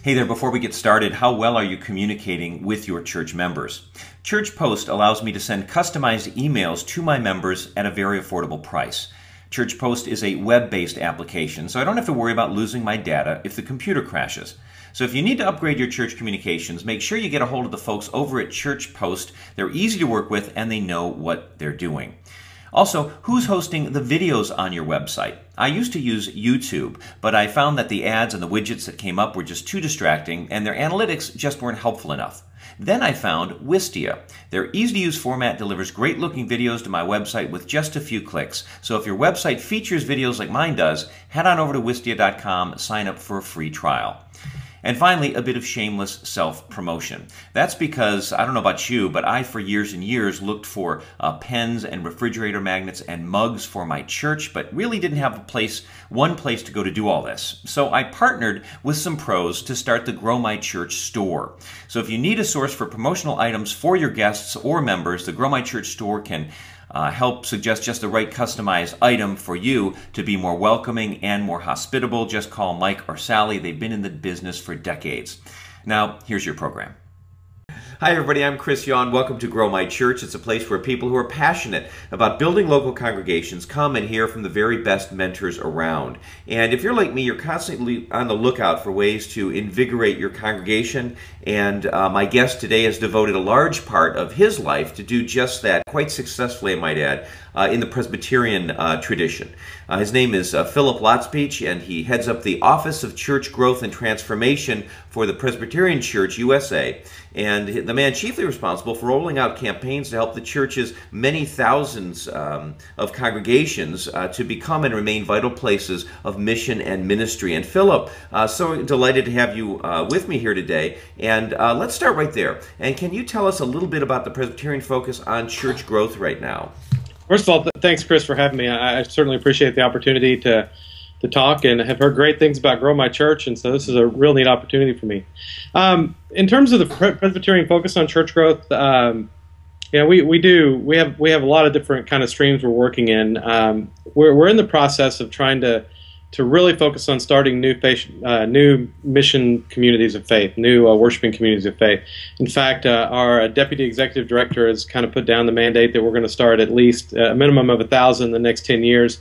Hey there, before we get started, how well are you communicating with your church members? Church Post allows me to send customized emails to my members at a very affordable price. Church Post is a web-based application, so I don't have to worry about losing my data if the computer crashes. So if you need to upgrade your church communications, make sure you get a hold of the folks over at Church Post. They're easy to work with and they know what they're doing. Also, who's hosting the videos on your website? I used to use YouTube, but I found that the ads and the widgets that came up were just too distracting and their analytics just weren't helpful enough. Then I found Wistia. Their easy-to-use format delivers great-looking videos to my website with just a few clicks. So if your website features videos like mine does, head on over to wistia.com, sign up for a free trial. And finally, a bit of shameless self-promotion. That's because, I don't know about you, but I, for years and years, looked for pens and refrigerator magnets and mugs for my church, but really didn't have one place to go to do all this. So I partnered with some pros to start the Grow My Church store. So if you need a source for promotional items for your guests or members, the Grow My Church store can help suggest just the right customized item for you to be more welcoming and more hospitable. Just call Mike or Sally. They've been in the business for decades. Now, here's your program. Hi everybody, I'm Chris Yawn. Welcome to Grow My Church. It's a place where people who are passionate about building local congregations come and hear from the very best mentors around. And if you're like me, you're constantly on the lookout for ways to invigorate your congregation. And my guest today has devoted a large part of his life to do just that, quite successfully, I might add, in the Presbyterian tradition. His name is Philip Lotspeich, and he heads up the Office of Church Growth and Transformation for the Presbyterian Church, USA. And the man chiefly responsible for rolling out campaigns to help the church's many thousands of congregations to become and remain vital places of mission and ministry. And Philip, so delighted to have you with me here today. And let's start right there. And can you tell us a little bit about the Presbyterian focus on church growth right now? First of all, thanks, Chris, for having me. I certainly appreciate the opportunity to talk, and have heard great things about Grow My Church, and so this is a real neat opportunity for me. In terms of the Presbyterian focus on church growth, we have a lot of different kind of streams we're working in. We're in the process of trying to really focus on starting new mission communities of faith, new worshiping communities of faith. In fact, our deputy executive director has kind of put down the mandate that we're going to start at least a minimum of 1,000 in the next 10 years.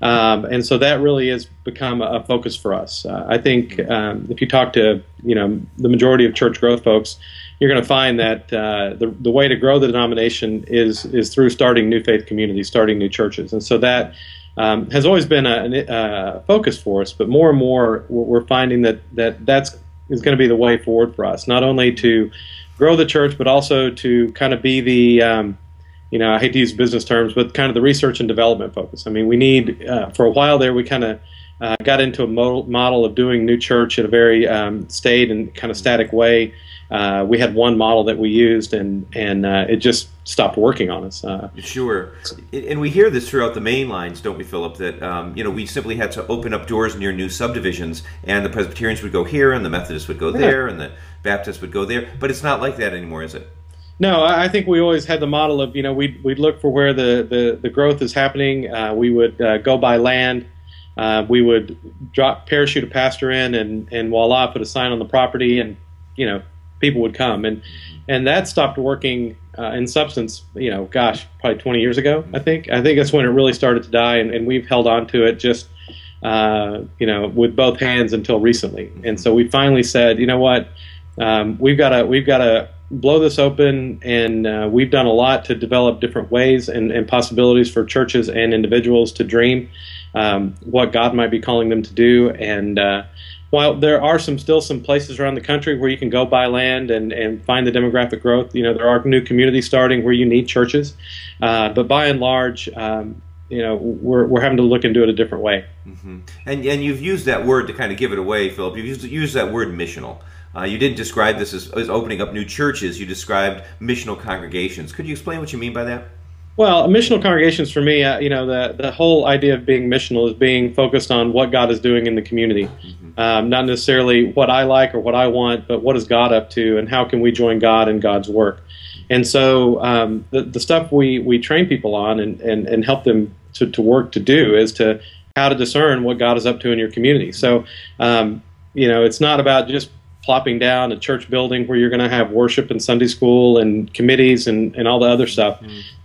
And so that really has become a focus for us. I think if you talk to the majority of church growth folks, you're going to find that the way to grow the denomination is through starting new faith communities, starting new churches. And so that has always been a focus for us, but more and more we're finding that is going to be the way forward for us, not only to grow the church, but also to kind of be the, I hate to use business terms, but kind of the research and development focus. I mean, we need, for a while there, we kind of got into a model of doing new church in a very staid and kind of static way. We had one model that we used, and it just stopped working on us. Sure. And we hear this throughout the mainlines, don't we, Philip, that we simply had to open up doors near new subdivisions, and the Presbyterians would go here, and the Methodists would go there, and the Baptists would go there. But it's not like that anymore, is it? No, I think we always had the model of, we'd look for where the growth is happening. We would go buy land. We would parachute a pastor in, and voila, put a sign on the property, and, people would come. And that stopped working in substance, probably 20 years ago, I think. I think that's when it really started to die, and we've held on to it just, with both hands until recently. And so we finally said, you know what, we've got to blow this open, and we've done a lot to develop different ways and possibilities for churches and individuals to dream what God might be calling them to do. And while there are still some places around the country where you can go buy land and find the demographic growth, there are new communities starting where you need churches, but by and large, we're having to look into it a different way. Mm-hmm. And you've used that word to kind of give it away, Philip. You've used that word missional. You didn't describe this as opening up new churches. You described missional congregations. Could you explain what you mean by that? Well, missional congregations for me, the whole idea of being missional is being focused on what God is doing in the community. Mm-hmm. Not necessarily what I like or what I want, but what is God up to, and how can we join God in God's work. And so the stuff we train people on and help them to work to do is to how to discern what God is up to in your community. So, it's not about just plopping down a church building where you're going to have worship and Sunday school and committees and all the other stuff.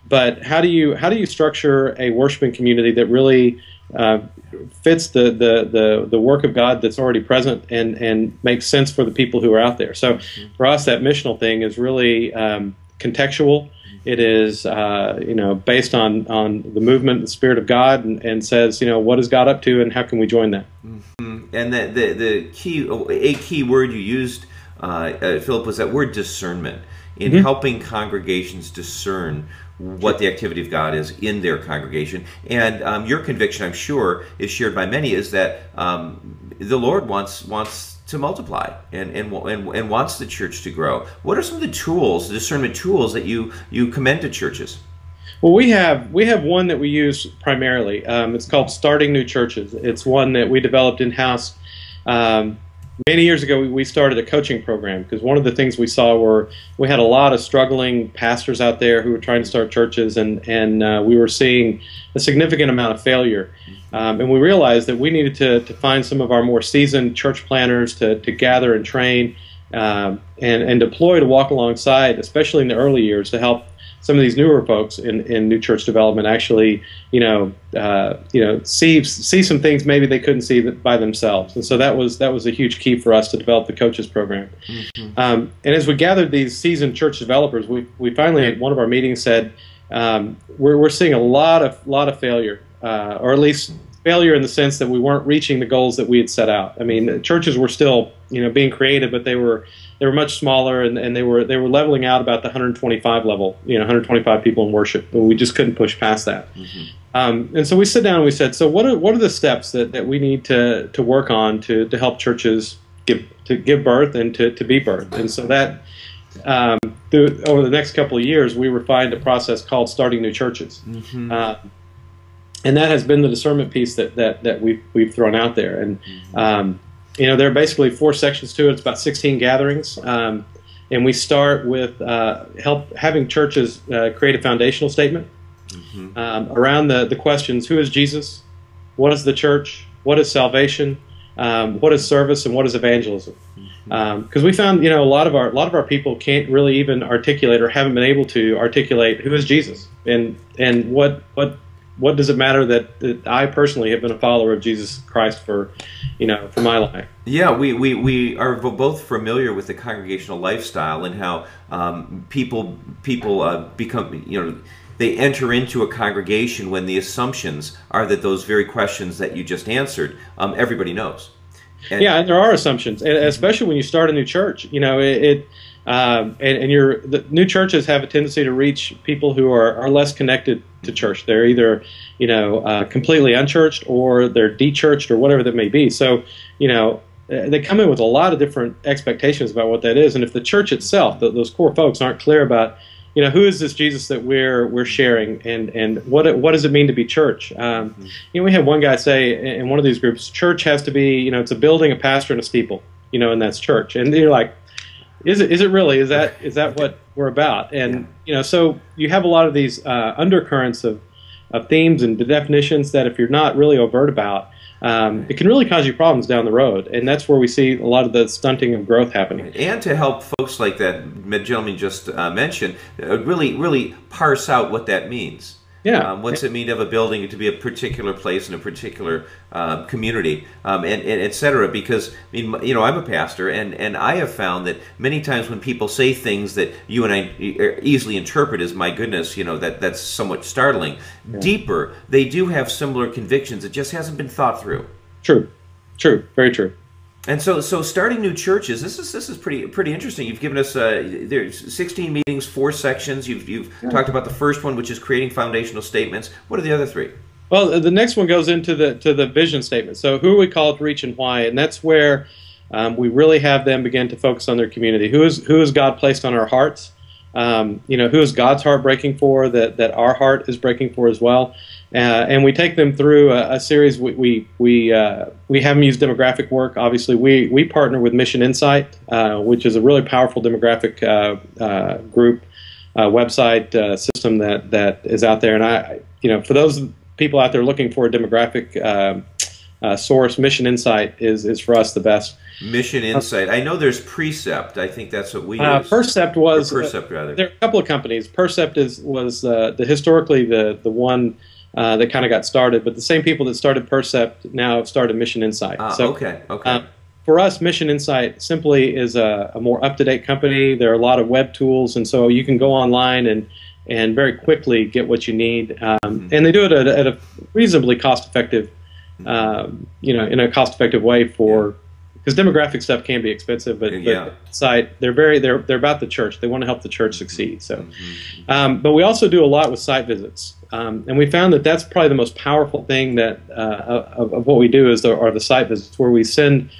But how do you structure a worshiping community that really fits the work of God that's already present and makes sense for the people who are out there? So for us, that missional thing is really contextual. It is based on the movement, the Spirit of God, and says, what is God up to, and how can we join that? And the key word you used, Philip, was that word discernment, in helping congregations discern what the activity of God is in their congregation. And your conviction, I'm sure, is shared by many, is that the Lord wants to multiply and wants the church to grow. What are some of the tools, the discernment tools, that you commend to churches? Well, we have one that we use primarily. It's called Starting New Churches. It's one that we developed in-house. Many years ago, we started a coaching program because one of the things we saw were we had a lot of struggling pastors out there who were trying to start churches, and we were seeing a significant amount of failure. And we realized that we needed to find some of our more seasoned church planners to gather and train and deploy to walk alongside, especially in the early years, to help some of these newer folks in new church development actually, see some things maybe they couldn't see by themselves. And so that was a huge key for us to develop the coaches program. And as we gathered these seasoned church developers, we finally at one of our meetings said we're seeing a lot of failure, or at least failure in the sense that we weren't reaching the goals that we had set out. I mean, churches were still being created, but they were much smaller, and they were leveling out about the 125 level, 125 people in worship, but we just couldn't push past that. And so we sat down and we said, so what are the steps that we need to work on to help churches give birth and to be birthed? And so that over the next couple of years, we refined a process called Starting New Churches. And that has been the discernment piece that we've thrown out there. And there are basically 4 sections to it. It's about 16 gatherings, and we start with having churches create a foundational statement around the questions: who is Jesus? What is the church? What is salvation? What is service? And what is evangelism? Because we found a lot of our people can't really even articulate, or haven't been able to articulate, who is Jesus, and what does it matter that I personally have been a follower of Jesus Christ for my life? Yeah, we are both familiar with the congregational lifestyle and how people become, they enter into a congregation when the assumptions are that those very questions that you just answered, everybody knows. And there are assumptions, and especially when you start a new church. The new churches have a tendency to reach people who are less connected to church. They're either completely unchurched, or they're de-churched, or whatever that may be. So they come in with a lot of different expectations about what that is. And if the church itself, those core folks, aren't clear about who is this Jesus that we're sharing, and what does it mean to be church? We had one guy say in one of these groups, church has to be it's a building, a pastor, and a steeple, and that's church. And you're like, Is it really? Is that what we're about? And so you have a lot of these undercurrents of themes and definitions that if you're not really overt about, it can really cause you problems down the road. And that's where we see a lot of the stunting of growth happening. And to help folks like that gentleman just mentioned, really parse out what that means. Yeah. What's it mean to have a building, to be a particular place in a particular community, and et cetera? Because I'm a pastor, and I have found that many times when people say things that you and I easily interpret as, my goodness, that's somewhat startling. Yeah. Deeper, they do have similar convictions. It just hasn't been thought through. True, very true. And so starting new churches, this is pretty interesting. You've given us there's 16 meetings, 4 sections. You've talked about the first one, which is creating foundational statements. What are the other 3? Well, the next one goes into the vision statement. So who are we called to reach and why? And that's where we really have them begin to focus on their community. Who is God placed on our hearts? Who is God's heart breaking for that our heart is breaking for as well? And we take them through a series. We have them use demographic work. Obviously, we partner with Mission Insight, which is a really powerful demographic group website system that is out there. And for those people out there looking for a demographic source, Mission Insight is for us the best. Mission Insight. I know there's Precept. I think that's what we use. Percept was Percept, rather. There are a couple of companies. Percept was historically the one that kind of got started, but the same people that started Percept now have started Mission Insight. Okay. For us, Mission Insight simply is a more up-to-date company. There are a lot of web tools, and so you can go online and very quickly get what you need. And they do it at a reasonably cost-effective, in a cost-effective way because demographic stuff can be expensive. But site they're about the church. They want to help the church succeed. So, but we also do a lot with site visits, and we found that that's probably the most powerful thing that of what we do are the site visits, where we send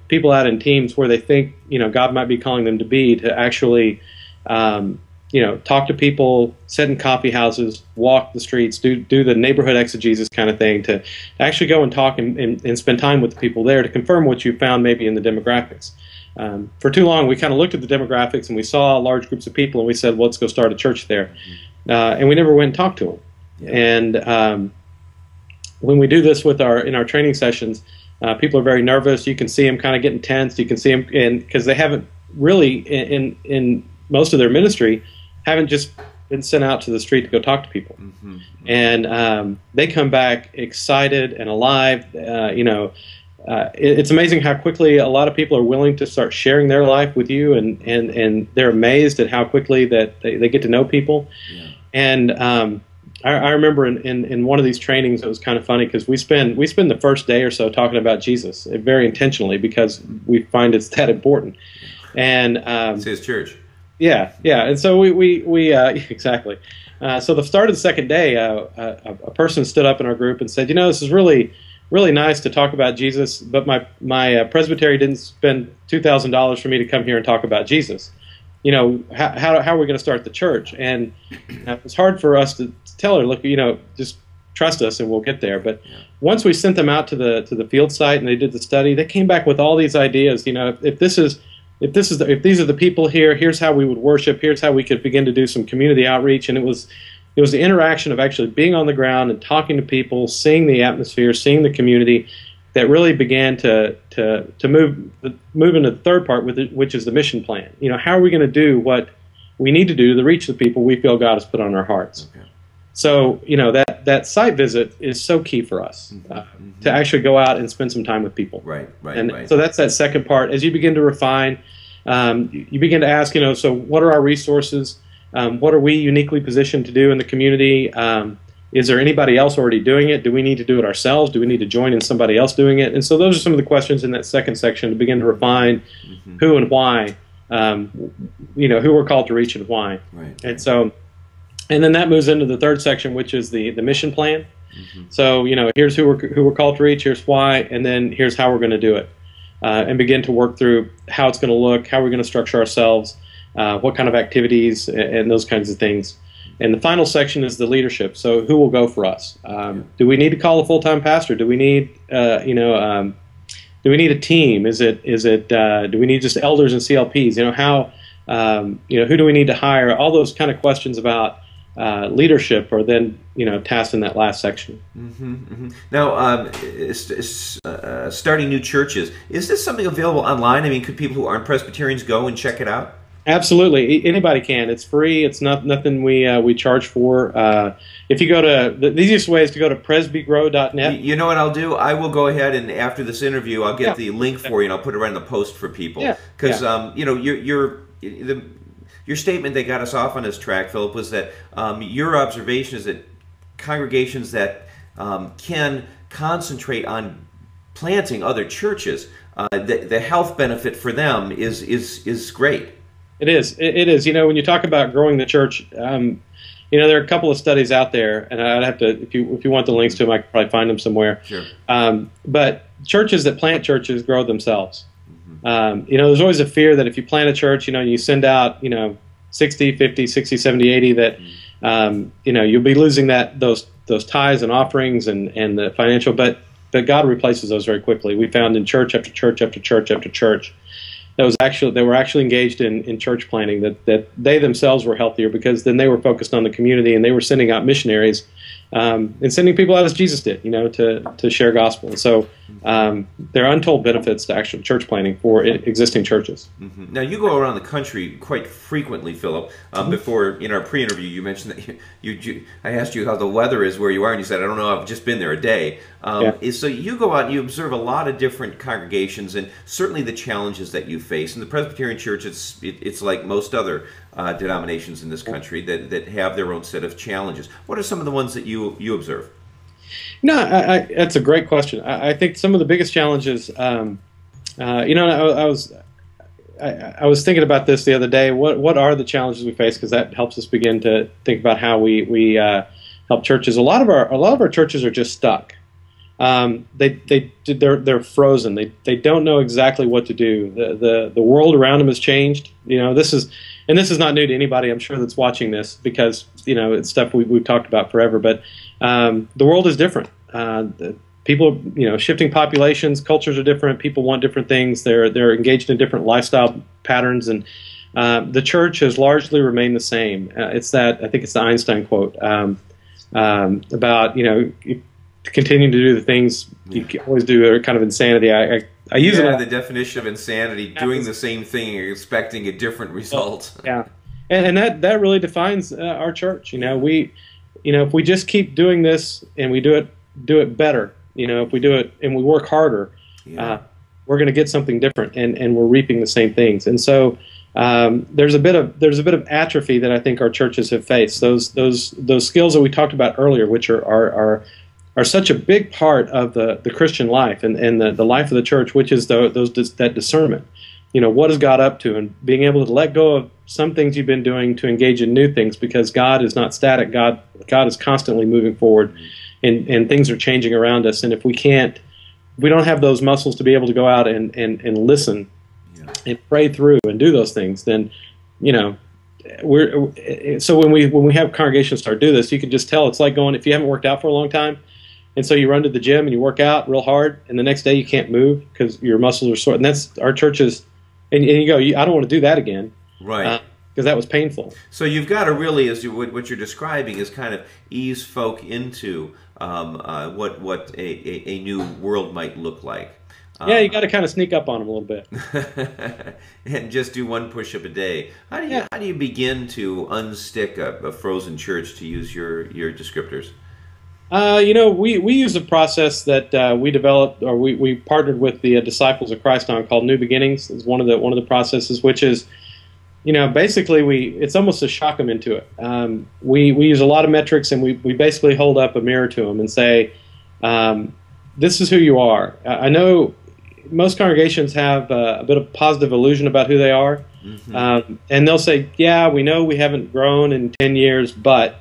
people out in teams where they think God might be calling them to be, to actually talk to people, sit in coffee houses, walk the streets, do the neighborhood exegesis kind of thing, to actually go and talk and spend time with the people there to confirm what you found maybe in the demographics. For too long, we kind of looked at the demographics and we saw large groups of people and we said, well, let's go start a church there. And we never went and talked to them. And when we do this in our training sessions, people are very nervous. You can see them kind of getting tense. You can see them, because they haven't really, in most of their ministry, haven't just been sent out to the street to go talk to people. And they come back excited and alive. It's amazing how quickly a lot of people are willing to start sharing their life with you, and they're amazed at how quickly that they get to know people. And I remember in one of these trainings, it was kind of funny because we spend the first day or so talking about Jesus, very intentionally, because we find it's that important. And it's his church. Yeah, and so we exactly. So the start of the second day, a person stood up in our group and said, this is really nice to talk about Jesus, but my presbytery didn't spend $2,000 for me to come here and talk about Jesus. How are we going to start the church? And it was hard for us to tell her, look, just trust us and we'll get there. But once we sent them out to the field site and they did the study, they came back with all these ideas. If these are the people here, here's how we would worship. Here's how we could begin to do some community outreach. And it was the interaction of actually being on the ground and talking to people, seeing the atmosphere, seeing the community, that really began to move into the third part, which is the mission plan. How are we going to do what we need to do to reach the people we feel God has put on our hearts? Okay. So that site visit is so key for us to actually go out and spend some time with people. Right. So that's that second part. As you begin to refine, you begin to ask, so what are our resources? What are we uniquely positioned to do in the community? Is there anybody else already doing it? Do we need to do it ourselves? Do we need to join in somebody else doing it? And so those are some of the questions in that second section to begin to refine who and why, who we're called to reach and why. Right. And then that moves into the third section, which is the mission plan. So, here's who we're called to reach, here's why, and then here's how we're going to do it. And begin to work through how it's going to look, how we're going to structure ourselves, what kind of activities, and those kinds of things. And the final section is the leadership. So who will go for us? Do we need to call a full-time pastor? Do we need, do we need a team? Do we need just elders and CLPs? Who do we need to hire? All those kind of questions about leadership are then, tasked in that last section. Now, starting new churches, is this something available online? I mean, could people who aren't Presbyterians go and check it out? Absolutely, anybody can. It's free. It's nothing we charge for. If you go to the easiest way is to go to presbygrow.net. You know what I'll do? I will go ahead and after this interview, I'll get the link for you and I'll put it right in the post for people. Because your statement that got us off on this track, Philip, was that your observation is that congregations that can concentrate on planting other churches, the health benefit for them is great. It is. It is. When you talk about growing the church, there are a couple of studies out there, and I'd have to, if you want the links to them, I could probably find them somewhere. Sure. But churches that plant churches grow themselves. There's always a fear that if you plant a church, you send out, 60, 50, 60, 70, 80, that, you'll be losing those tithes and offerings and the financial, but God replaces those very quickly. We found in church after church after church after church that were actually engaged in church planting, that they themselves were healthier because then they were focused on the community and they were sending out missionaries and sending people out as Jesus did, to share gospel. And so there are untold benefits to actual church planting for existing churches. Now, you go around the country quite frequently, Philip. Before, in our pre-interview, you mentioned that I asked you how the weather is where you are, and you said, I don't know, I've just been there a day. So you go out and you observe a lot of different congregations, and certainly the challenges that you face. In the Presbyterian Church, it's like most other denominations in this country that have their own set of challenges. What are some of the ones that you observe? No, that's a great question. I think some of the biggest challenges, I was thinking about this the other day. What are the challenges we face? Because that helps us begin to think about how we help churches. A lot of our churches are just stuck. They're frozen. They don't know exactly what to do. The world around them has changed. This is not new to anybody, I'm sure, that's watching this, because it's stuff we've talked about forever. But the world is different. People, shifting populations, cultures are different. People want different things. They're engaged in different lifestyle patterns, and the church has largely remained the same. I think it's the Einstein quote about continuing to do the things you always do are kind of insanity. I use it. The definition of insanity: doing the same thing and expecting a different result. Yeah, and that really defines our church. If we just keep doing this and we do it better, if we do it and we work harder, we're going to get something different, and we're reaping the same things. And so there's a bit of atrophy that I think our churches have faced. Those skills that we talked about earlier, which are such a big part of the Christian life and the life of the church, which is that discernment. What is God up to, and being able to let go of some things you've been doing to engage in new things, because God is not static. God is constantly moving forward, and things are changing around us. And if we don't have those muscles to be able to go out and listen and pray through and do those things, then so when we have congregations start do this, you can just tell it's like going, if you haven't worked out for a long time, and so you run to the gym and you work out real hard, and the next day you can't move because your muscles are sore. And that's our churches. And you go, I don't want to do that again, right? Because that was painful. So you've got to really, what you're describing is kind of ease folk into what a new world might look like. You got to kind of sneak up on them a little bit, and just do one push-up a day. How do you begin to unstick a frozen church, to use your descriptors? We use a process that we developed, or we partnered with the Disciples of Christ on, called New Beginnings. It's one of the processes, which is, basically it's almost to shock them into it. We use a lot of metrics, and we basically hold up a mirror to them and say, this is who you are. I know most congregations have a bit of positive illusion about who they are, and they'll say, yeah, we know we haven't grown in 10 years, but...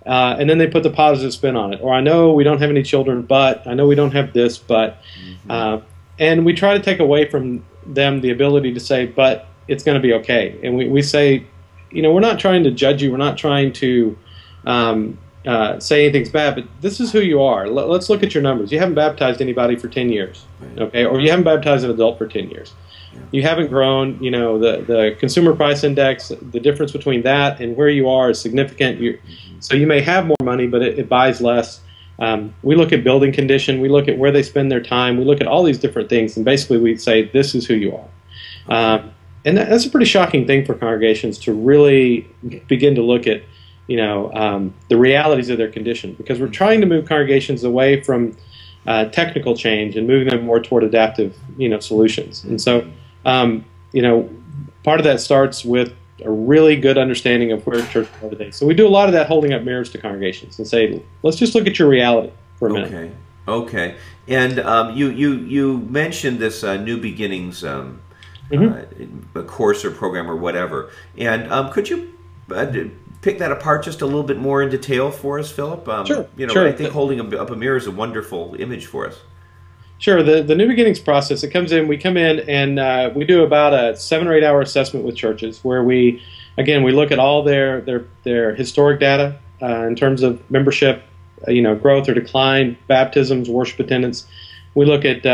and then they put the positive spin on it. Or I know we don't have any children, but I know we don't have this, but. And we try to take away from them the ability to say, but it's going to be okay. And we say, we're not trying to judge you. We're not trying to say anything's bad, but this is who you are. Let's look at your numbers. You haven't baptized anybody for 10 years, okay? Or you haven't baptized an adult for 10 years. You haven't grown. The consumer price index, the difference between that and where you are is significant. So you may have more money, but it buys less. We look at building condition. We look at where they spend their time. We look at all these different things, and basically we say, this is who you are. And that's a pretty shocking thing for congregations to really begin to look at, the realities of their condition, because we're trying to move congregations away from technical change and moving them more toward adaptive, solutions. And so, part of that starts with a really good understanding of where churches are today. So we do a lot of that, holding up mirrors to congregations and say, let's just look at your reality for a minute. Okay. And you mentioned this New Beginnings a course or program or whatever. And could you pick that apart just a little bit more in detail for us, Philip? Sure. I think holding up a mirror is a wonderful image for us. Sure. The New Beginnings process, we come in and we do about a 7 or 8 hour assessment with churches, where we look at all their historic data in terms of membership, growth or decline, baptisms, worship attendance. We look at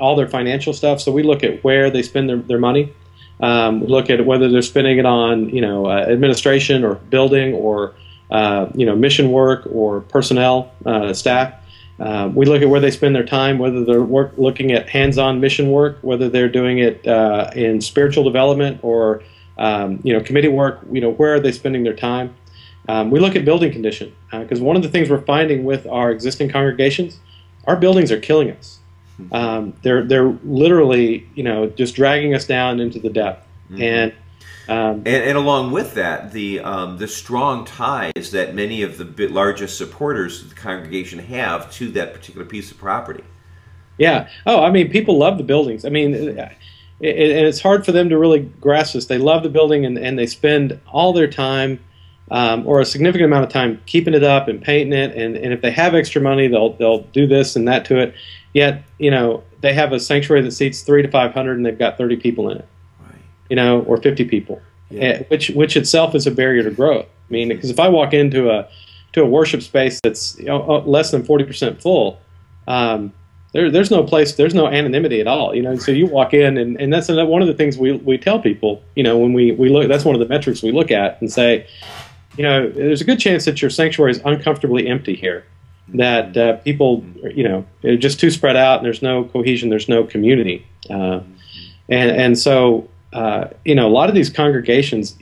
all their financial stuff. So we look at where they spend their money. We look at whether they're spending it on, administration or building or, mission work or personnel, staff. We look at where they spend their time, whether they're looking at hands-on mission work, whether they're doing it in spiritual development or committee work. Where are they spending their time? We look at building condition because one of the things we're finding with our existing congregations, our buildings are killing us. They're literally just dragging us down into the depth. And along with that, the strong ties that many of the largest supporters of the congregation have to that particular piece of property. Yeah. Oh, I mean, people love the buildings. I mean, and it's hard for them to really grasp this. They love the building, and they spend all their time, or a significant amount of time, keeping it up and painting it. And if they have extra money, they'll do this and that to it. Yet, they have a sanctuary that seats 300 to 500, and they've got 30 people in it. Or 50 people, which itself is a barrier to growth. I mean, because if I walk into a worship space that's less than 40% full, there's no place, there's no anonymity at all. So you walk in, and that's one of the things we tell people. When we look, that's one of the metrics we look at and say, there's a good chance that your sanctuary is uncomfortably empty here. That people, they're just too spread out, and there's no cohesion, there's no community, and so. A lot of these congregations,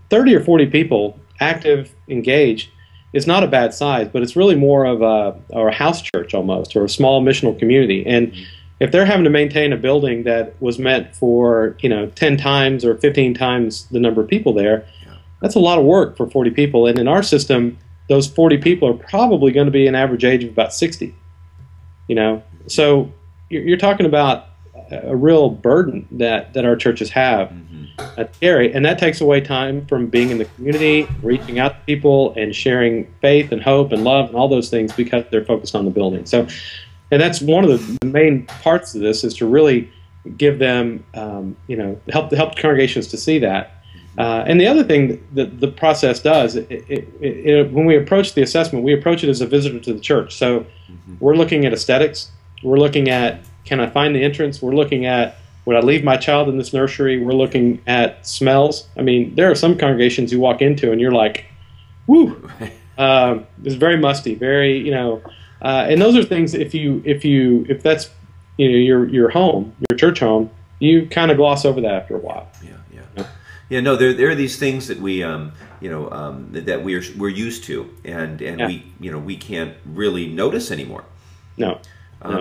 30 or 40 people, active, engaged, is not a bad size, but it's really more of a house church almost, or a small missional community. And if they're having to maintain a building that was meant for 10 times or 15 times the number of people there, that's a lot of work for 40 people. And in our system, those 40 people are probably going to be an average age of about 60. So you're talking about a real burden that our churches have to carry, and that takes away time from being in the community, reaching out to people, and sharing faith and hope and love and all those things because they're focused on the building. So, and that's one of the main parts of this, is to really give them, help congregations to see that. And the other thing that the process does, when we approach the assessment, we approach it as a visitor to the church. So we're looking at aesthetics. We're looking at, can I find the entrance? We're looking at, would I leave my child in this nursery? We're looking at smells. I mean, there are some congregations you walk into and you're like, whoo, it's very musty, very, and those are things, if that's, your home, your church home, you kind of gloss over that after a while. Yeah, no, there are these things that we, that we're used to, and we can't really notice anymore. No.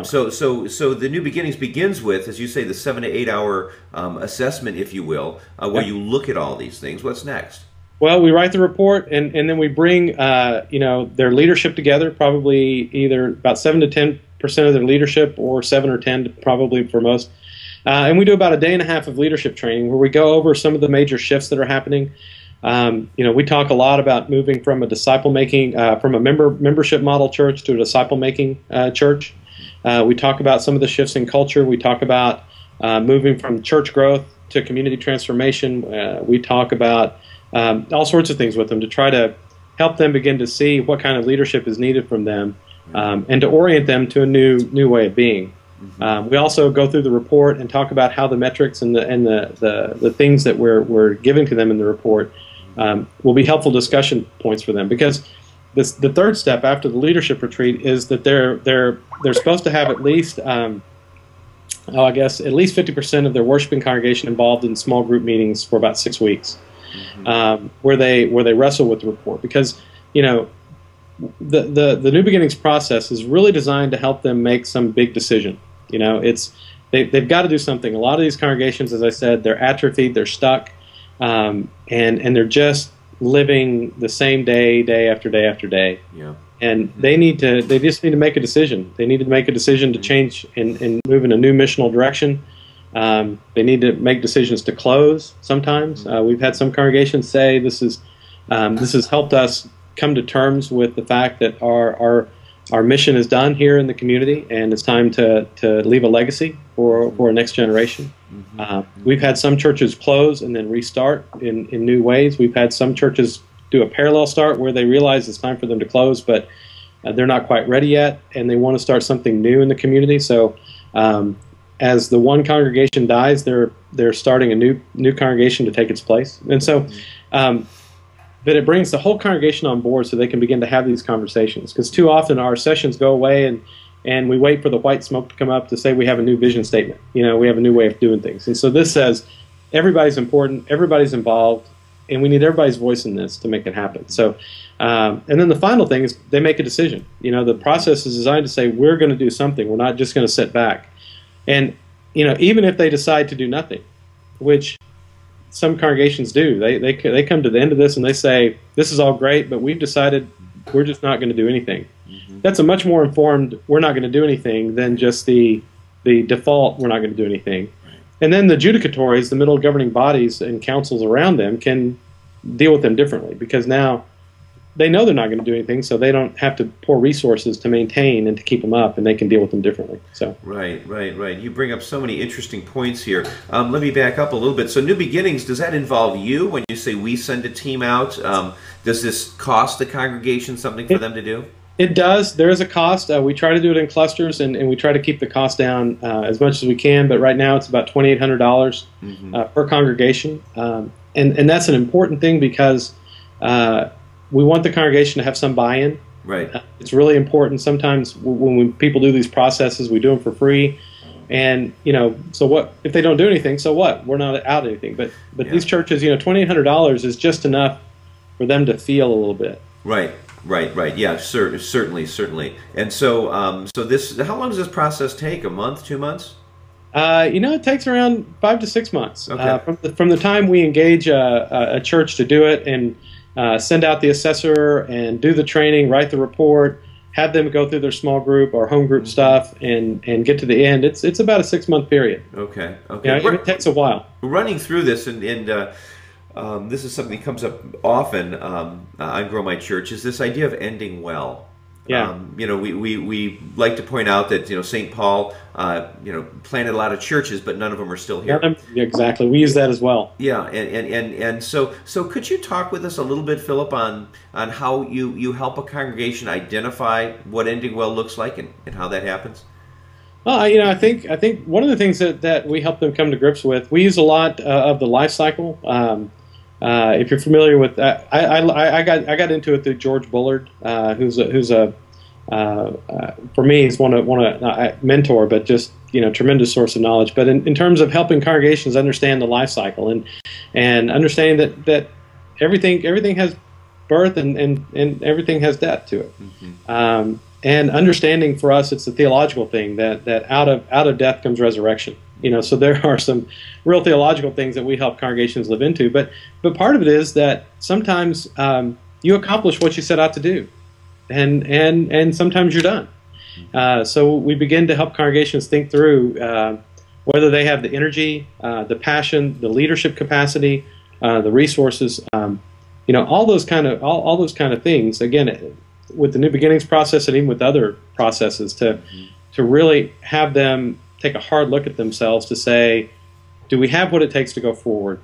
So the New Beginnings begins with, as you say, the 7 to 8 hour assessment, if you will, where you look at all these things. What's next? Well, we write the report, and then we bring their leadership together. Probably either about 7 to 10% of their leadership, or 7 or 10 probably for most. And we do about a day and a half of leadership training where we go over some of the major shifts that are happening. We talk a lot about moving from a disciple-making, from a membership model church to a disciple-making church. We talk about some of the shifts in culture. We talk about moving from church growth to community transformation. We talk about all sorts of things with them to try to help them begin to see what kind of leadership is needed from them, and to orient them to a new way of being. We also go through the report and talk about how the metrics and the things that we're giving to them in the report will be helpful discussion points for them, because the third step after the leadership retreat is that they're supposed to have at least at least 50% of their worshiping congregation involved in small group meetings for about 6 weeks, where they wrestle with the report, because the New Beginnings process is really designed to help them make some big decision. They've got to do something. A lot of these congregations, as I said, they're atrophied, they're stuck, and they're just living the same day after day after day. And they just need to make a decision. They need to make a decision to change and move in a new missional direction. They need to make decisions to close sometimes. We've had some congregations say this has helped us come to terms with the fact that our mission is done here in the community, and it's time to leave a legacy for a next generation. We've had some churches close and then restart in new ways. We've had some churches do a parallel start where they realize it's time for them to close, but they're not quite ready yet, and they want to start something new in the community. So as the one congregation dies, they're starting a new congregation to take its place. And so but it brings the whole congregation on board so they can begin to have these conversations. Because too often our sessions go away and we wait for the white smoke to come up to say we have a new vision statement. We have a new way of doing things. And so this says everybody's important, everybody's involved, and we need everybody's voice in this to make it happen. So, and then the final thing is they make a decision. The process is designed to say we're going to do something. We're not just going to sit back. And even if they decide to do nothing, which some congregations do, they come to the end of this and they say this is all great, but we've decided we're just not going to do anything. Mm-hmm. That's a much more informed we're not going to do anything than just the default we're not going to do anything. And then the judicatories, the middle governing bodies and councils around them can deal with them differently because now they know they're not going to do anything, so they don't have to pour resources to maintain and to keep them up, and they can deal with them differently. So Right. You bring up so many interesting points here. Let me back up a little bit. So New Beginnings, does that involve you when you say we send a team out? Does this cost the congregation something for them to do? It does. There is a cost. We try to do it in clusters, and we try to keep the cost down as much as we can. But right now it's about $2,800 per congregation. And that's an important thing because we want the congregation to have some buy-in. Right. It's really important. Sometimes when people do these processes, we do them for free. And, so what if they don't do anything? So what? We're not out anything. But these churches, $2,800 is just enough for them to feel a little bit. Right. Yeah, certainly. And so, this, how long does this process take? A month, 2 months? It takes around 5 to 6 months. Okay. From the time we engage a church to do it and send out the assessor and do the training, write the report, have them go through their small group or home group stuff, and get to the end. It's about a 6-month period. Okay. It takes a while. Running through this, and this is something that comes up often on Grow My Church, is this idea of ending well. Yeah. We like to point out that St. Paul planted a lot of churches, but none of them are still here. Exactly. We use that as well. Yeah, and so could you talk with us a little bit, Philip, on how you help a congregation identify what ending well looks like and how that happens? Well, I think one of the things that we help them come to grips with, we use a lot of the life cycle. If you're familiar with that, I got into it through George Bullard, who's a for me he's one of a mentor, but just tremendous source of knowledge. But in terms of helping congregations understand the life cycle and understanding that everything has birth and everything has death to it. Mm-hmm. And understanding for us, it's a theological thing that out of death comes resurrection. So there are some real theological things that we help congregations live into. But part of it is that sometimes you accomplish what you set out to do, and sometimes you're done. So we begin to help congregations think through whether they have the energy, the passion, the leadership capacity, the resources, all those kind of things. Again, with the New Beginnings process and even with other processes, to really have them take a hard look at themselves to say, do we have what it takes to go forward?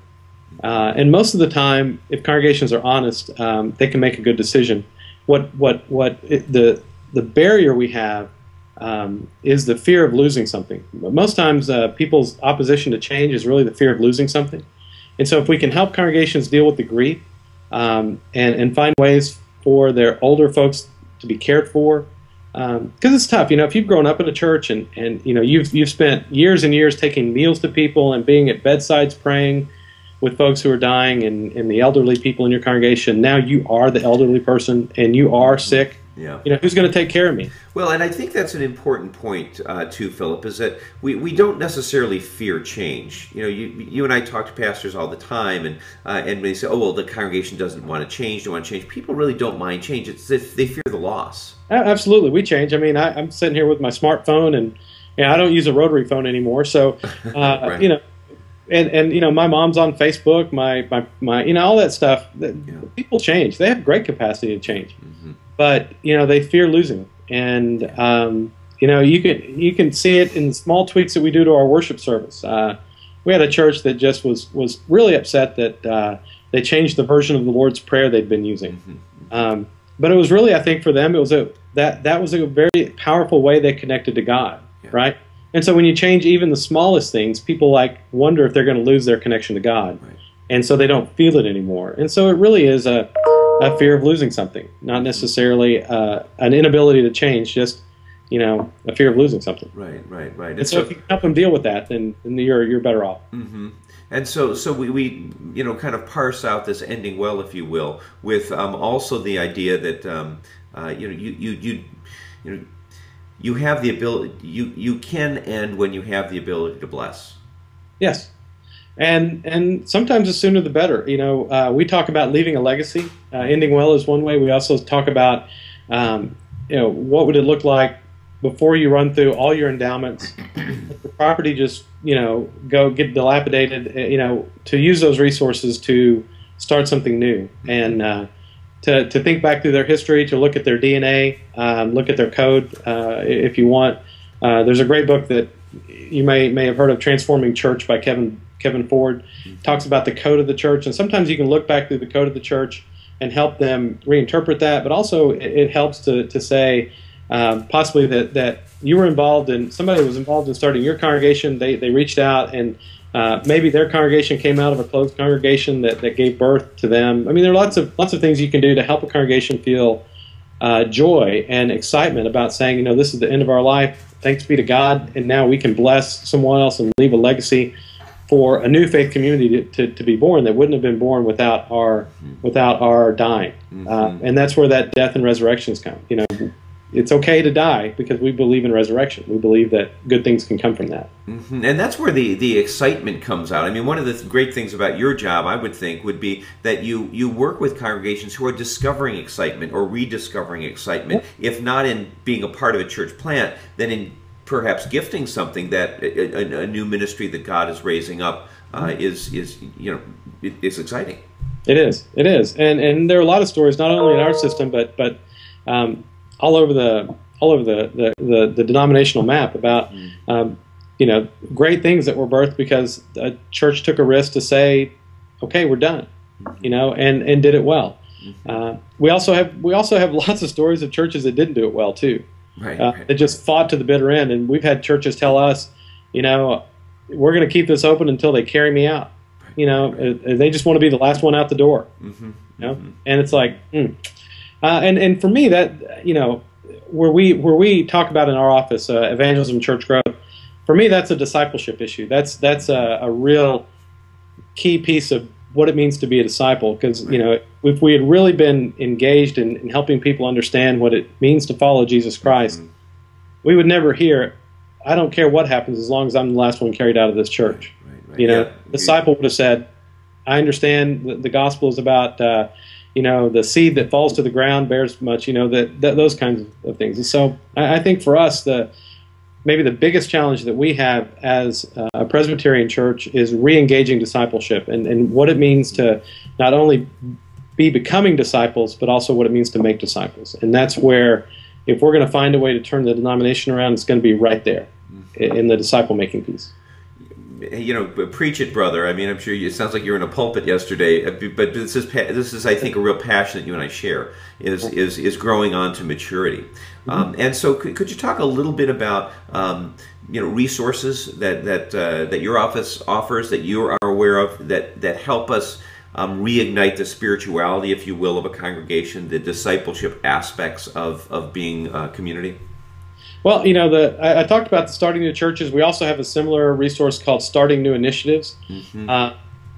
And most of the time, if congregations are honest, they can make a good decision. The barrier we have is the fear of losing something. But most times, people's opposition to change is really the fear of losing something. And so if we can help congregations deal with the grief and find ways for their older folks to be cared for, because it's tough. If you've grown up in a church and you've spent years and years taking meals to people and being at bedsides praying with folks who are dying and the elderly people in your congregation, now you are the elderly person and you are sick. Yeah. Who's going to take care of me? Well, and I think that's an important point too, Philip, is that we don't necessarily fear change. You and I talk to pastors all the time, and they say, oh, well, the congregation doesn't want to change, don't want to change. People really don't mind change. It's if they fear the loss. Absolutely, we change. I mean, I'm sitting here with my smartphone, and I don't use a rotary phone anymore. So, right. And my mom's on Facebook, my all that stuff. People change. They have great capacity to change. Mm-hmm. But they fear losing, and you can see it in the small tweaks that we do to our worship service. We had a church that just was really upset that they changed the version of the Lord's Prayer they'd been using. Mm-hmm. But it was really, I think, for them, it was that was a very powerful way they connected to God, right? And so when you change even the smallest things, people wonder if they're going to lose their connection to God, right. And so they don't feel it anymore. And so it really is a a fear of losing something, not necessarily an inability to change, just a fear of losing something. Right. And so if you can help them deal with that, then you're better off. Mm-hmm. And so we kind of parse out this ending well, if you will, with also the idea that you have the ability, you can end when you have the ability to bless. Yes, and sometimes the sooner the better. We talk about leaving a legacy. Ending well is one way. We also talk about what would it look like before you run through all your endowments, the property just go get dilapidated, to use those resources to start something new, and to think back through their history, to look at their DNA, look at their code, if you want. There's a great book that you may have heard of, Transforming Church by Kevin Ford. Talks about the code of the church, and sometimes you can look back through the code of the church and help them reinterpret that, but also it helps to say, possibly that you were involved in, somebody was involved in starting your congregation, they reached out, and maybe their congregation came out of a closed congregation that gave birth to them. I mean, there are lots of things you can do to help a congregation feel joy and excitement about saying, this is the end of our life, thanks be to God, and now we can bless someone else and leave a legacy for a new faith community to be born that wouldn't have been born without our dying. And that's where that death and resurrections come. It's okay to die because we believe in resurrection. We believe that good things can come from that. Mm-hmm. And that's where the excitement comes out. I mean, one of the great things about your job, I would think, would be that you work with congregations who are discovering excitement or rediscovering excitement, if not in being a part of a church plant, then in perhaps gifting something that a new ministry that God is raising up is exciting. It is, and there are a lot of stories, not only in our system, but all over the denominational map about great things that were birthed because a church took a risk to say, okay, we're done, and did it well. We also have lots of stories of churches that didn't do it well too. Right. That just fought to the bitter end, and we've had churches tell us, we're going to keep this open until they carry me out. They just want to be the last one out the door. And it's like, and for me, that where we talk about in our office evangelism, church growth, for me that's a discipleship issue. That's a real key piece of what it means to be a disciple. Because if we had really been engaged in helping people understand what it means to follow Jesus Christ, we would never hear, "I don't care what happens as long as I'm the last one carried out of this church." Right. The disciple would have said, "I understand the gospel is about." The seed that falls to the ground bears much, those kinds of things. And so I think for us, maybe the biggest challenge that we have as a Presbyterian church is re-engaging discipleship and what it means to not only be becoming disciples, but also what it means to make disciples. And that's where, if we're going to find a way to turn the denomination around, it's going to be right there in the disciple-making piece. Preach it, brother. I mean, I'm sure it sounds like you were in a pulpit yesterday, but this is, I think, a real passion that you and I share is growing on to maturity. And so, could you talk a little bit about resources that your office offers that you are aware of that help us reignite the spirituality, if you will, of a congregation, the discipleship aspects of being a community? Well, I talked about the Starting New Churches. We also have a similar resource called Starting New Initiatives,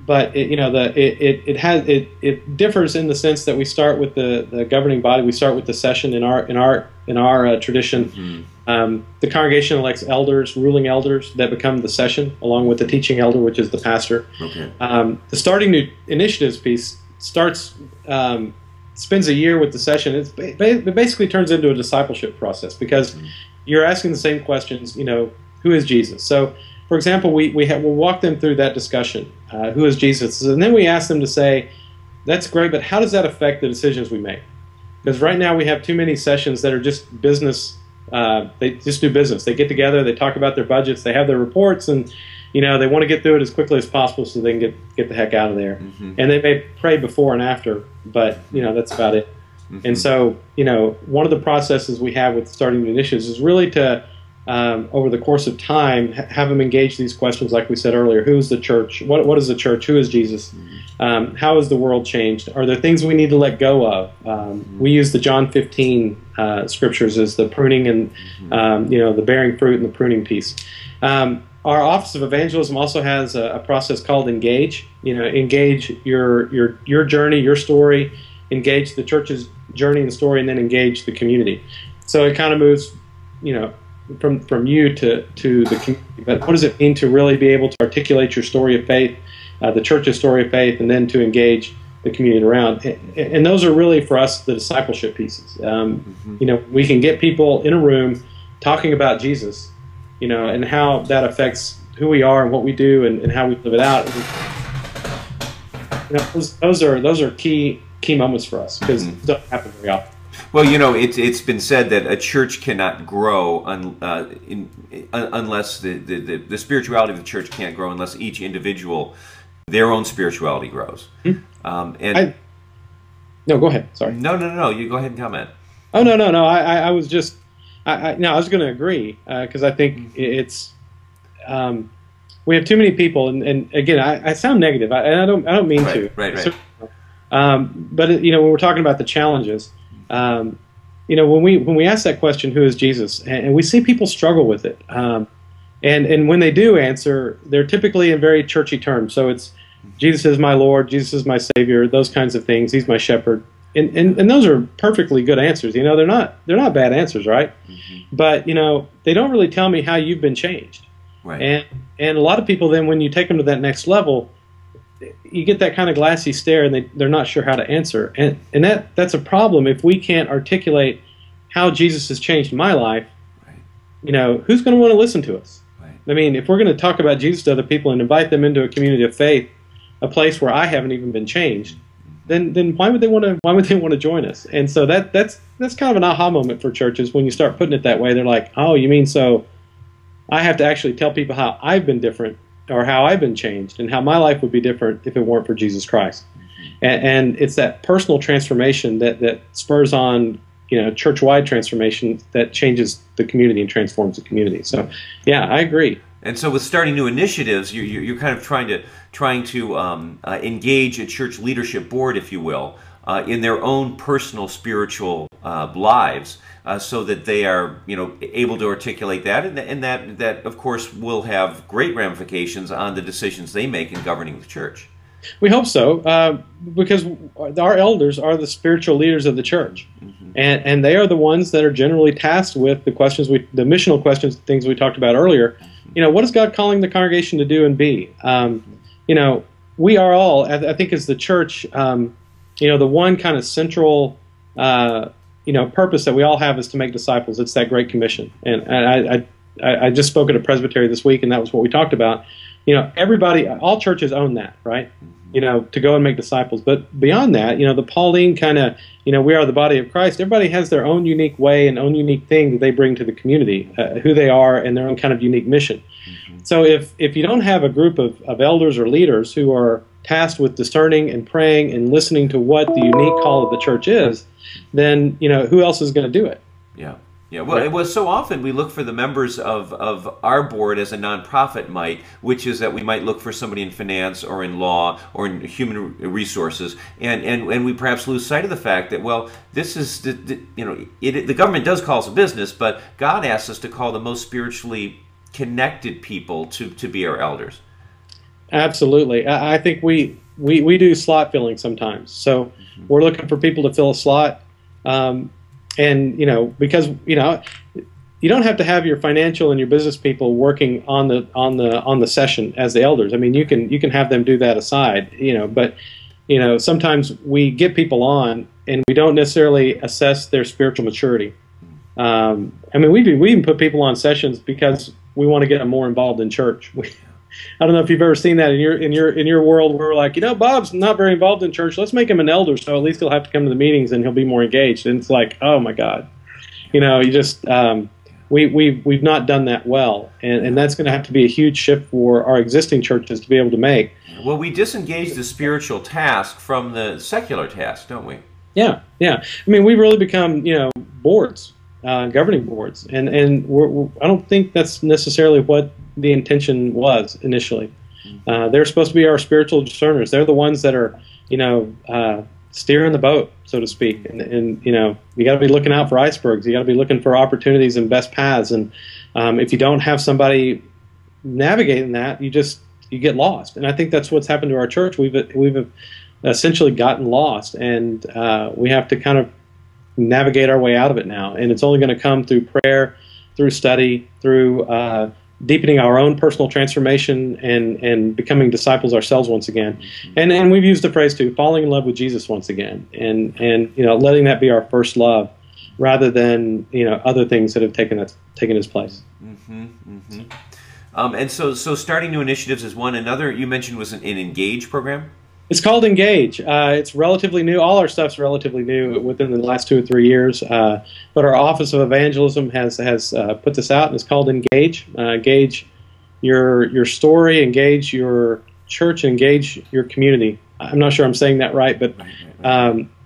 but it differs in the sense that we start with the governing body. We start with the session in our tradition. The congregation elects elders, ruling elders that become the session, along with the teaching elder, which is the pastor. Okay. The Starting New Initiatives piece spends a year with the session. It basically turns into a discipleship process because you're asking the same questions. Who is Jesus? So, for example, we'll walk them through that discussion. Who is Jesus? And then we ask them to say, "That's great, but how does that affect the decisions we make?" Because right now we have too many sessions that are just business. They just do business. They get together, they talk about their budgets, they have their reports, and they want to get through it as quickly as possible so they can get the heck out of there. And they may pray before and after, but that's about it. And so one of the processes we have with Starting New Initiatives is really to over the course of time, have them engage these questions like we said earlier. Who is the church? What is the church? Who is Jesus? How has the world changed? Are there things we need to let go of? We use the John 15 scriptures as the pruning and the bearing fruit and the pruning piece. Our Office of Evangelism also has a process called Engage. Engage your journey, your story, engage the church's journey and story, and then engage the community. So it kind of moves, from you to the community. But what does it mean to really be able to articulate your story of faith, the church's story of faith, and then to engage the community around? And those are really, for us, the discipleship pieces. We can get people in a room talking about Jesus, and how that affects who we are and what we do and how we live it out. Those are key moments for us, because it doesn't happen very often. Well, it's been said that a church cannot grow unless the spirituality of the church can't grow unless each individual, their own spirituality grows. No, go ahead. Sorry. No. You go ahead and comment. Oh, no. I was just, I was going to agree, because I think it's, we have too many people, and again, I sound negative, and I don't mean to. Right. But when we're talking about the challenges, when we ask that question, who is Jesus, and we see people struggle with it, and when they do answer, they're typically in very churchy terms. So it's Jesus is my Lord, Jesus is my Savior, those kinds of things. He's my shepherd, and those are perfectly good answers. They're not bad answers, right? But they don't really tell me how you've been changed. Right. And a lot of people then, when you take them to that next level, you get that kind of glassy stare, and they're not sure how to answer. And that's a problem if we can't articulate how Jesus has changed my life. Right. Who's going to want to listen to us? Right. I mean, if we're going to talk about Jesus to other people and invite them into a community of faith, a place where I haven't even been changed, then why would they want to join us? And so that's kind of an aha moment for churches when you start putting it that way. They're like, oh, you mean so I have to actually tell people how I've been different, or how I've been changed, and how my life would be different if it weren't for Jesus Christ. And it's that personal transformation that spurs on, church-wide transformation that changes the community and transforms the community. So, yeah, I agree. And so, with starting new initiatives, you're kind of trying to engage a church leadership board, if you will, in their own personal spiritual lives, so that they are, able to articulate that, and that of course will have great ramifications on the decisions they make in governing the church. We hope so, because our elders are the spiritual leaders of the church, and they are the ones that are generally tasked with the missional questions, things we talked about earlier. What is God calling the congregation to do and be? We are all, I think, as the church, the one kind of central purpose that we all have is to make disciples. It's that Great Commission. And I just spoke at a Presbyterian this week, and that was what we talked about. Everybody, all churches own that, right? To go and make disciples. But beyond that, the Pauline kind of, we are the body of Christ. Everybody has their own unique way and own unique thing that they bring to the community, who they are, and their own kind of unique mission. So if you don't have a group of elders or leaders who are tasked with discerning and praying and listening to what the unique call of the church is, then who else is going to do it? Yeah. Well, it was so often we look for the members of our board as a nonprofit might, which is that we might look for somebody in finance or in law or in human resources, and we perhaps lose sight of the fact that, well, this is the government does call us a business, but God asks us to call the most spiritually connected people to be our elders. Absolutely. I think we do slot filling sometimes. So we're looking for people to fill a slot. Because you don't have to have your financial and your business people working on the session as the elders. I mean, you can have them do that aside, but sometimes we get people on and we don't necessarily assess their spiritual maturity. We even put people on sessions because we want to get them more involved in church. I don't know if you've ever seen that in your world, where we're like, Bob's not very involved in church. Let's make him an elder, so at least he'll have to come to the meetings and he'll be more engaged. And it's like, oh my God, we've not done that well, and that's going to have to be a huge shift for our existing churches to be able to make. Well, we disengage the spiritual task from the secular task, don't we? Yeah. We've really become boards. governing boards, and I don't think that's necessarily what the intention was initially. They're supposed to be our spiritual discerners. They're the ones that are, steering the boat, so to speak. And you got to be looking out for icebergs. You got to be looking for opportunities and best paths. And if you don't have somebody navigating that, you get lost. And I think that's what's happened to our church. We've essentially gotten lost, and we have to kind of navigate our way out of it now. And it's only going to come through prayer, through study, through deepening our own personal transformation and becoming disciples ourselves once again. And we've used the phrase too, falling in love with Jesus once again, and letting that be our first love, rather than other things that have taken its place. And so starting new initiatives is one. Another you mentioned was an Engage program. It's called Engage. It's relatively new. All our stuff's relatively new within the last 2 or 3 years. But our Office of Evangelism has put this out, and it's called Engage. Engage your story, engage your church, engage your community. I'm not sure I'm saying that right, but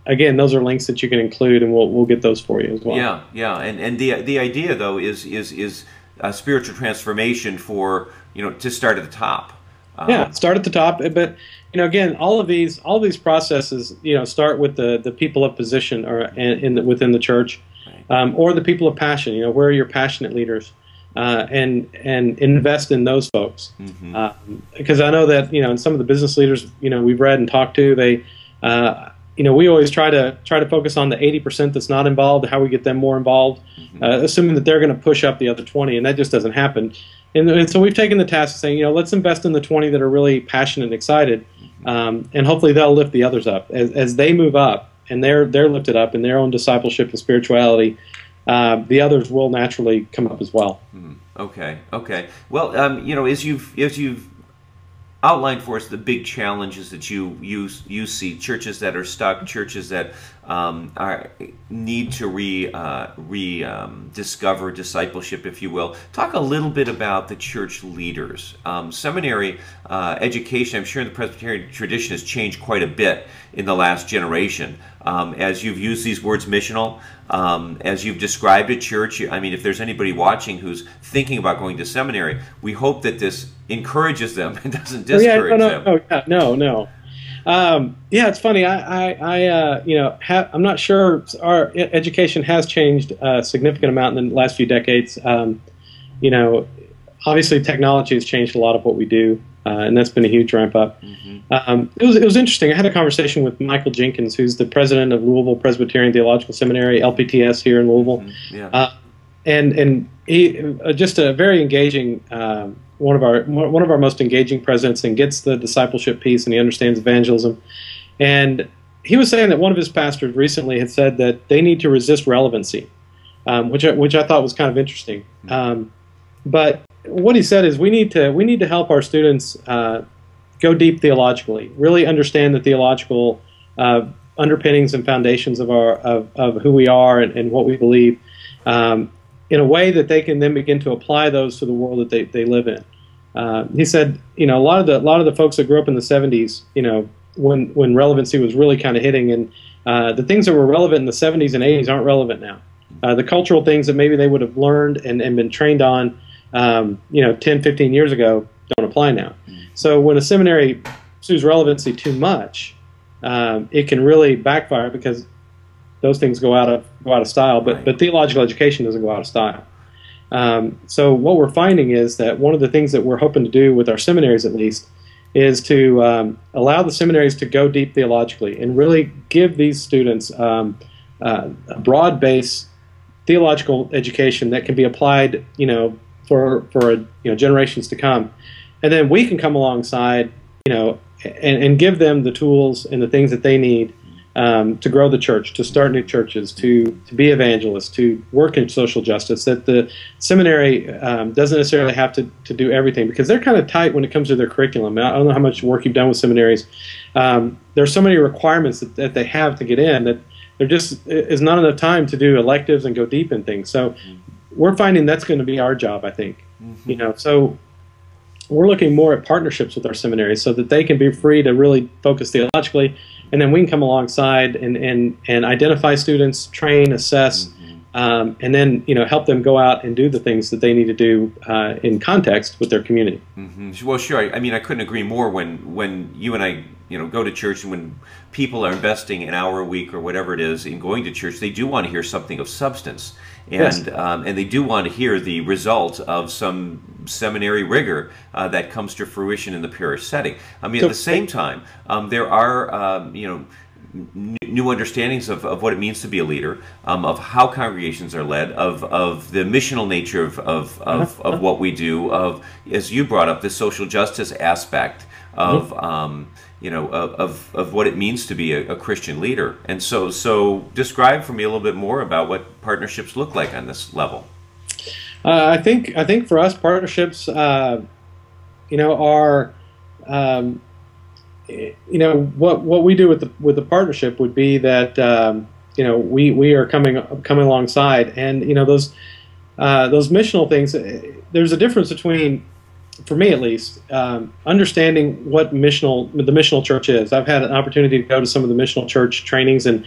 again, those are links that you can include, and we'll get those for you as well. Yeah. And the idea though is a spiritual transformation for to start at the top. Start at the top, but again, all of these processes, start with the people of position or within the church, or the people of passion. Where are your passionate leaders, and invest in those folks, because I know that and some of the business leaders we've read and talked to, they we always try to focus on the 80% that's not involved, how we get them more involved, assuming that they're going to push up the other 20, and that just doesn't happen. And so we've taken the task of saying, let's invest in the 20 that are really passionate and excited, and hopefully they'll lift the others up as they move up and they're lifted up in their own discipleship and spirituality. The others will naturally come up as well. Okay. Well, as you've outlined for us the big challenges that you see, churches that are stuck, churches that need to rediscover discipleship, if you will. Talk a little bit about the church leaders. Seminary education, I'm sure the Presbyterian tradition has changed quite a bit in the last generation. As you've used these words missional, as you've described a church, if there's anybody watching who's thinking about going to seminary, we hope that this encourages them and doesn't discourage them. No. It's funny. I'm not sure our education has changed a significant amount in the last few decades. Obviously technology has changed a lot of what we do, and that's been a huge ramp up. It was interesting. I had a conversation with Michael Jenkins, who's the president of Louisville Presbyterian Theological Seminary, LPTS, here in Louisville. And he just a very engaging, one of our most engaging presidents, and gets the discipleship piece, and he understands evangelism. And he was saying that one of his pastors recently had said that they need to resist relevancy, which I thought was kind of interesting. But what he said is we need to help our students go deep theologically, really understand the theological underpinnings and foundations of who we are and what we believe, in a way that they can then begin to apply those to the world that they live in. He said, a lot of the folks that grew up in the 70s, when relevancy was really kind of hitting, and the things that were relevant in the 70s and 80s aren't relevant now. The cultural things that maybe they would have learned and been trained on 10, 15 years ago don't apply now. So when a seminary pursues relevancy too much, it can really backfire, because those things go out of style, but theological education doesn't go out of style. So what we're finding is that one of the things that we're hoping to do with our seminaries, at least, is to allow the seminaries to go deep theologically and really give these students a broad-based theological education that can be applied, for generations to come, and then we can come alongside, and give them the tools and the things that they need to grow the church, to start new churches, to be evangelists, to work in social justice. That the seminary doesn't necessarily have to do everything, because they're kind of tight when it comes to their curriculum. I don't know how much work you've done with seminaries. There's so many requirements that they have to get in that there just is not enough time to do electives and go deep in things. So we're finding that's going to be our job, I think. So we're looking more at partnerships with our seminaries so that they can be free to really focus theologically, and then we can come alongside and identify students, train, assess, and then help them go out and do the things that they need to do in context with their community. Well, sure. I mean, I couldn't agree more. When you and I go to church, and when people are investing an hour a week or whatever it is in going to church, they do want to hear something of substance, and Yes. And they do want to hear the result of some seminary rigor that comes to fruition in the parish setting. I mean, at the same time, there are new understandings of what it means to be a leader, of how congregations are led, of the missional nature of what we do, of, as you brought up, the social justice aspect of of what it means to be a Christian leader. And so describe for me a little bit more about what partnerships look like on this level. I think for us, partnerships are what we do with the partnership would be that we are coming alongside, and those missional things. There's a difference between, for me at least, understanding what the missional church is. I've had an opportunity to go to some of the missional church trainings, and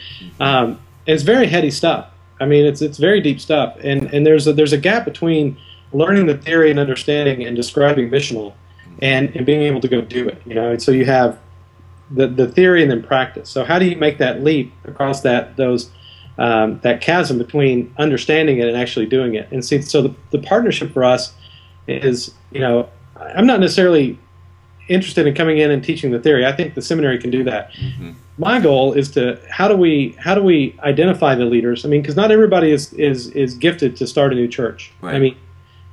it's very heady stuff. I mean, it's very deep stuff, and there's a gap between learning the theory and understanding and describing missional, and being able to go do it. And so you have the theory and then practice. So how do you make that leap across that chasm between understanding it and actually doing it? And see, so the partnership for us is, I'm not necessarily interested in coming in and teaching the theory. I think the seminary can do that. My goal is to how do we identify the leaders? I mean, because not everybody is gifted to start a new church. Right. I mean,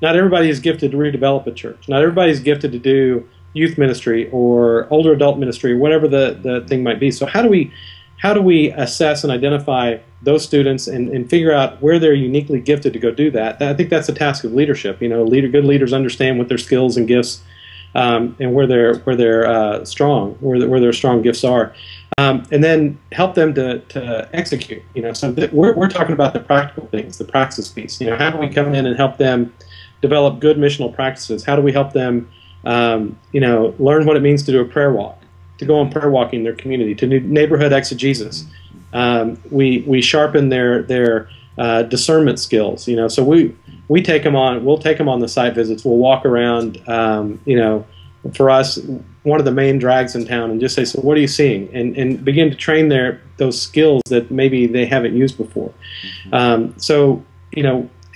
not everybody is gifted to redevelop a church. Not everybody is gifted to do youth ministry or older adult ministry, or whatever the thing might be. So how do we assess and identify those students and figure out where they're uniquely gifted to go do that? I think that's the task of leadership. Good leaders understand what their skills and gifts and where they're strong, where their strong gifts are, and then help them to execute. So we're talking about the practical things, the praxis piece. How do we come in and help them develop good missional practices? How do we help them, learn what it means to do a prayer walk, to go on prayer walking in their community, to do neighborhood exegesis? We sharpen their discernment skills. So we take them on. We'll take them on the site visits. We'll walk around. For us, one of the main drags in town, and just say, so what are you seeing? And begin to train those skills that maybe they haven't used before.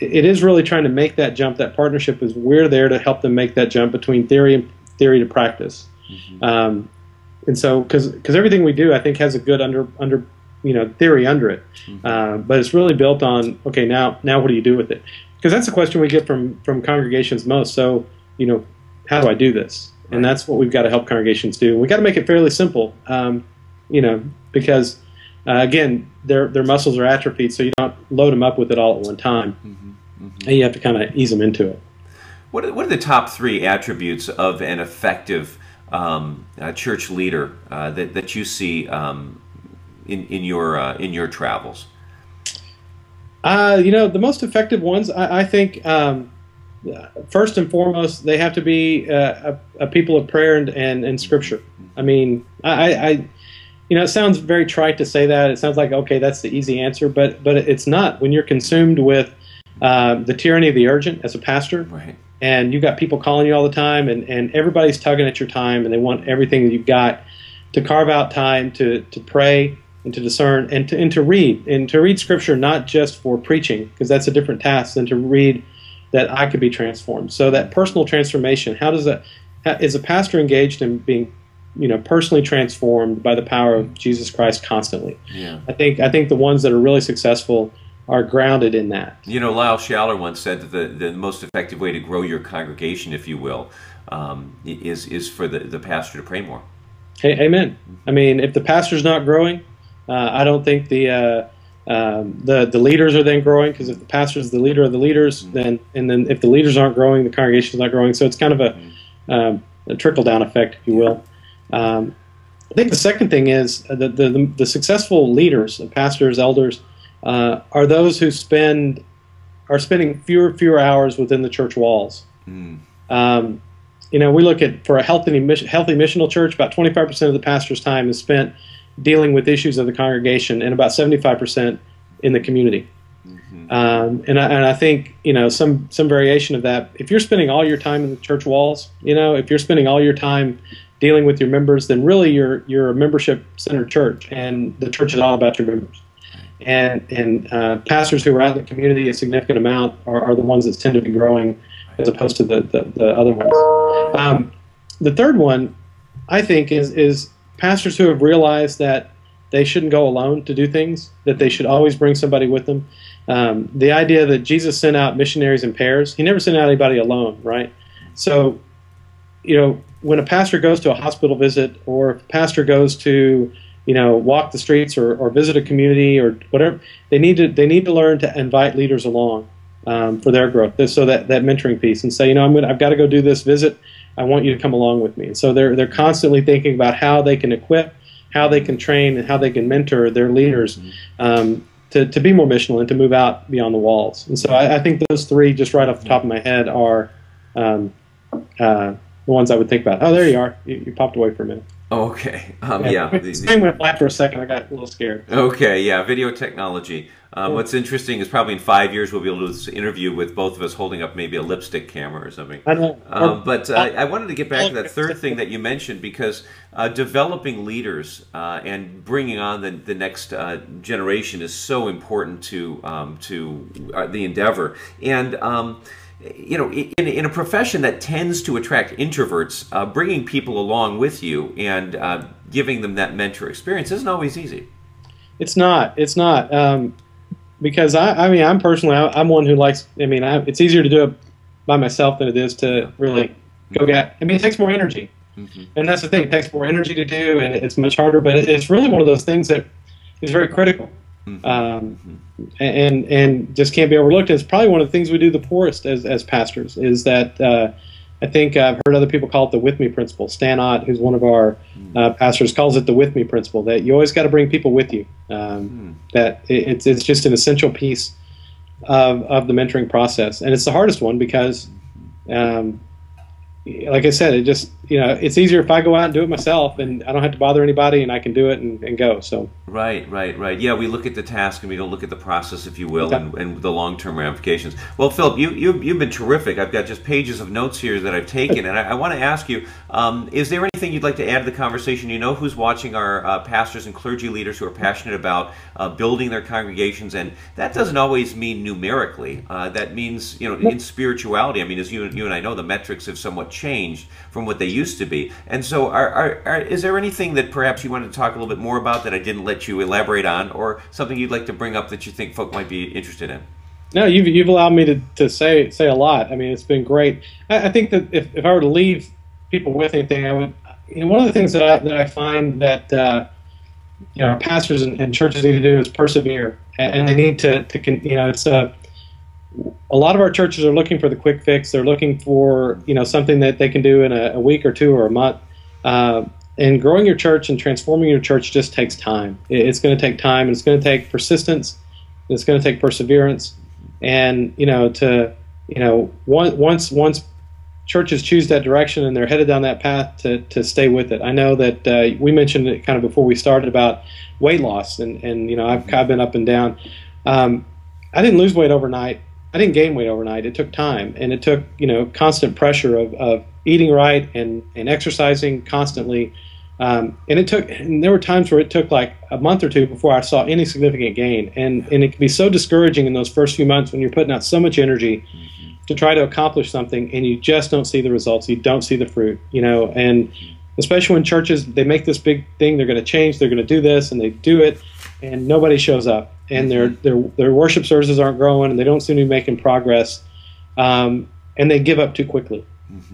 It is really trying to make that jump. That partnership is, we're there to help them make that jump between theory to practice. And so, because everything we do, I think, has a good theory under it. But it's really built on, okay, now what do you do with it? Because that's the question we get from congregations most. So, how do I do this? And that's what we've got to help congregations do. We've got to make it fairly simple, because again, their muscles are atrophied, so you don't load them up with it all at one time. And you have to kind of ease them into it. What are the top 3 attributes of an effective church leader that you see in your travels? The most effective ones, I think, first and foremost, they have to be a people of prayer and Scripture. I mean, it sounds very trite to say that. It sounds like, okay, that's the easy answer, but it's not. When you're consumed with the tyranny of the urgent as a pastor, right, and you've got people calling you all the time, and everybody's tugging at your time, and they want everything that you've got, to carve out time to pray and to discern and to read Scripture, not just for preaching, because that's a different task than to read that I could be transformed. So that personal transformation, is a pastor engaged in being personally transformed by the power of Jesus Christ constantly? Yeah. I think the ones that are really successful are grounded in that. Lyle Schaller once said that the most effective way to grow your congregation, if you will, is for the pastor to pray more. Hey, amen. I mean, if the pastor's not growing, I don't think the leaders are then growing, because if the pastor is the leader of the leaders, then if the leaders aren't growing, the congregation is not growing. So it's kind of a trickle-down effect, if you will. I think the second thing is the successful leaders, pastors, elders, are those who are spending fewer hours within the church walls. We look at, for a healthy missional church, about 25% of the pastor's time is spent dealing with issues of the congregation, and about 75% in the community. And I think, some variation of that. If you're spending all your time in the church walls, if you're spending all your time dealing with your members, then really you're a membership-centered church, and the church is all about your members. And pastors who are out in the community a significant amount are the ones that tend to be growing as opposed to the other ones. The third one, I think, is pastors who have realized that they shouldn't go alone to do things, that they should always bring somebody with them. The idea that Jesus sent out missionaries in pairs, he never sent out anybody alone, right? So, when a pastor goes to a hospital visit, or if a pastor goes to, walk the streets or visit a community or whatever, they need to learn to invite leaders along for their growth. So that mentoring piece, and say, I've got to go do this visit. I want you to come along with me. And so they're constantly thinking about how they can equip, how they can train, and how they can mentor their leaders to be more missional and to move out beyond the walls. And so I think those three, just right off the top of my head, are the ones I would think about. Oh, there you are. You popped away for a minute. Okay. Yeah. The screen went black for a second. I got a little scared. Okay. Yeah. Video technology. What's interesting is probably in 5 years we'll be able to do this interview with both of us holding up maybe a lipstick camera or something. I know. I wanted to get back to that third thing that you mentioned, because developing leaders and bringing on the next generation is so important to the endeavor. And in a profession that tends to attract introverts, bringing people along with you and giving them that mentor experience isn't always easy. It's not. Because I'm personally, I'm one who likes. It's easier to do it by myself than it is to really go get. It takes more energy, and that's the thing. It takes more energy to do, and it's much harder. But it's really one of those things that is very critical. And just can't be overlooked. It's probably one of the things we do the poorest as pastors, is that I think I've heard other people call it the with me principle. Stan Ott, who's one of our pastors, calls it the with me principle, that you always got to bring people with you, that it's just an essential piece of the mentoring process. And it's the hardest one because like I said, it just, it's easier if I go out and do it myself, and I don't have to bother anybody, and I can do it and go. So right. Yeah, we look at the task and we don't look at the process, if you will, and the long-term ramifications. Well, Philip, you've been terrific. I've got just pages of notes here that I've taken, and I want to ask you: is there anything you'd like to add to the conversation? Who's watching our pastors and clergy leaders who are passionate about building their congregations, and that doesn't always mean numerically. That means in spirituality. As you and I know, the metrics have somewhat changed from what they used to be. And so is there anything that perhaps you wanted to talk a little bit more about that I didn't let you elaborate on, or something you'd like to bring up that you think folk might be interested in? No, you've allowed me to say a lot. It's been great. I think that if I were to leave people with anything, I would. One of the things that I find that our pastors and churches need to do is persevere, and they need to it's a lot of our churches are looking for the quick fix. They're looking for something that they can do in a week or two or a month. And growing your church and transforming your church just takes time. It's going to take time, and it's going to take persistence. And it's going to take perseverance. And once churches choose that direction and they're headed down that path, to stay with it. I know that we mentioned it kind of before we started about weight loss, and I've been up and down. I didn't lose weight overnight. I didn't gain weight overnight. It took time, and it took constant pressure of eating right and exercising constantly. And there were times where it took like a month or two before I saw any significant gain. And it can be so discouraging in those first few months when you're putting out so much energy to try to accomplish something, and you just don't see the results. You don't see the fruit, and especially when churches, they make this big thing, they're going to change, they're going to do this, and they do it, and nobody shows up, and their worship services aren't growing, and they don't seem to be making progress, and they give up too quickly.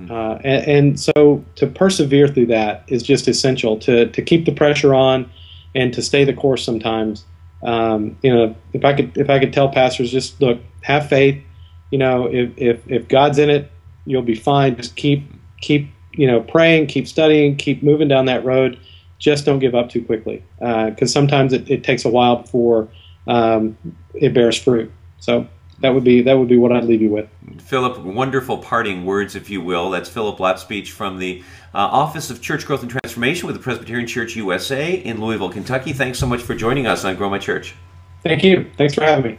And so to persevere through that is just essential, to keep the pressure on and to stay the course sometimes. If I could tell pastors, just look, have faith. If God's in it, you'll be fine. Just keep praying, keep studying, keep moving down that road. Just don't give up too quickly, because sometimes it takes a while before it bears fruit. So that would be what I'd leave you with. Philip, wonderful parting words, if you will. That's Philip Lotspeich from the Office of Church Growth and Transformation with the Presbyterian Church USA in Louisville, Kentucky. Thanks so much for joining us on Grow My Church. Thank you. Thanks for having me.